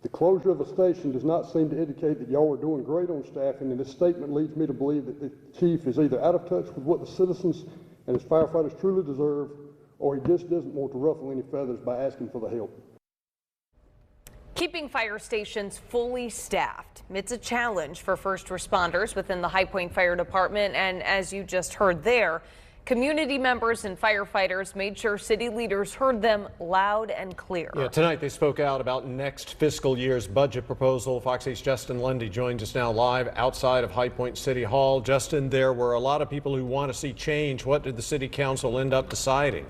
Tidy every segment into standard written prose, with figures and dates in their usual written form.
The closure of the station does not seem to indicate that y'all are doing great on staffing, and this statement leads me to believe that the chief is either out of touch with what the citizens and his firefighters truly deserve, or he just doesn't want to ruffle any feathers by asking for the help. Keeping fire stations fully staffed. It's a challenge for first responders within the High Point Fire Department, and as you just heard there, community members and firefighters made sure city leaders heard them loud and clear. Yeah, tonight they spoke out about next fiscal year's budget proposal. Fox 8's Justin Lundy joins us now live outside of High Point City Hall. Justin, there were a lot of people who want to see change. What did the city council end up deciding?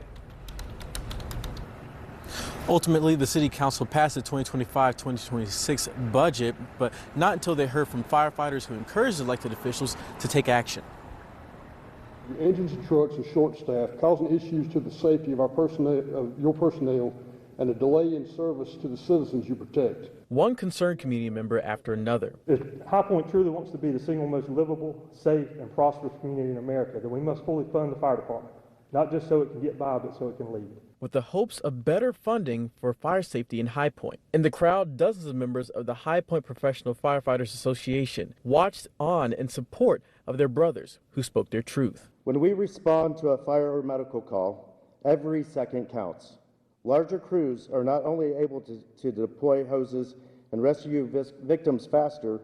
Ultimately, the city council passed the 2025-2026 budget, but not until they heard from firefighters who encouraged elected officials to take action. Your engines and trucks are short-staffed, causing issues to the safety of our personnel, your personnel, and a delay in service to the citizens you protect. One concerned community member after another. If High Point truly wants to be the single most livable, safe, and prosperous community in America, then we must fully fund the fire department, not just so it can get by, but so it can lead. With the hopes of better funding for fire safety in High Point. In the crowd, dozens of members of the High Point Professional Firefighters Association watched on in support of their brothers who spoke their truth. When we respond to a fire or medical call, every second counts. Larger crews are not only able to deploy hoses and rescue victims faster,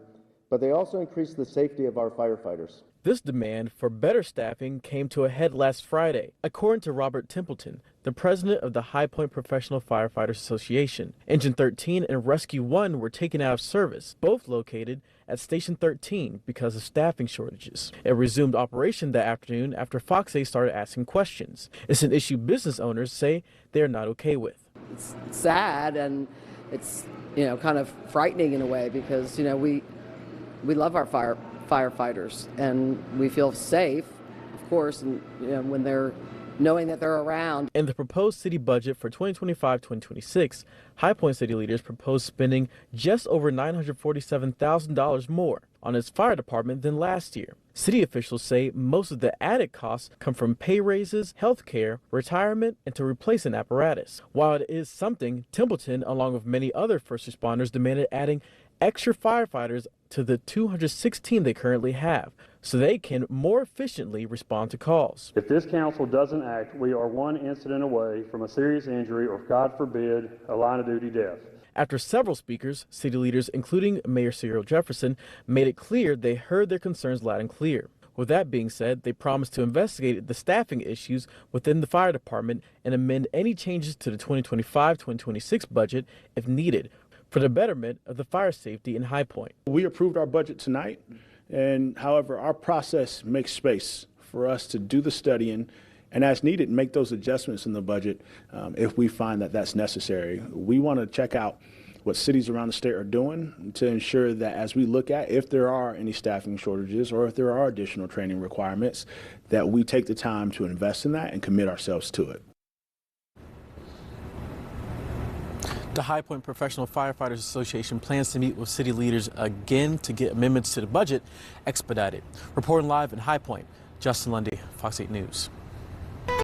but they also increase the safety of our firefighters. This demand for better staffing came to a head last Friday, according to Robert Templeton, the president of the High Point Professional Firefighters Association. Engine 13 and Rescue 1 were taken out of service, both located at Station 13 because of staffing shortages. It resumed operation that afternoon after Fox 8 started asking questions. It's an issue business owners say they are not okay with. It's sad and it's, kind of frightening in a way because, we love our firefighters and we feel safe, of course, and when they're knowing that they're around. In the proposed city budget for 2025-2026, High Point city leaders proposed spending just over $947,000 more on its fire department than last year. City officials say most of the added costs come from pay raises, health care, retirement, and to replace an apparatus. While it is something, Templeton, along with many other first responders, demanded adding extra firefighters to the 216 they currently have so they can more efficiently respond to calls. If this council doesn't act, we are one incident away from a serious injury or, God forbid, a line of duty death. After several speakers, city leaders, including Mayor Cyril Jefferson, made it clear they heard their concerns loud and clear. With that being said, they promised to investigate the staffing issues within the fire department and amend any changes to the 2025-2026 budget if needed, for the betterment of the fire safety in High Point. We approved our budget tonight, and however, our process makes space for us to do the studying and as needed, make those adjustments in the budget if we find that that's necessary. We want to check out what cities around the state are doing to ensure that as we look at if there are any staffing shortages or if there are additional training requirements, that we take the time to invest in that and commit ourselves to it. The High Point Professional Firefighters Association plans to meet with city leaders again to get amendments to the budget expedited. Reporting live in High Point, Justin Lundy, Fox 8 News.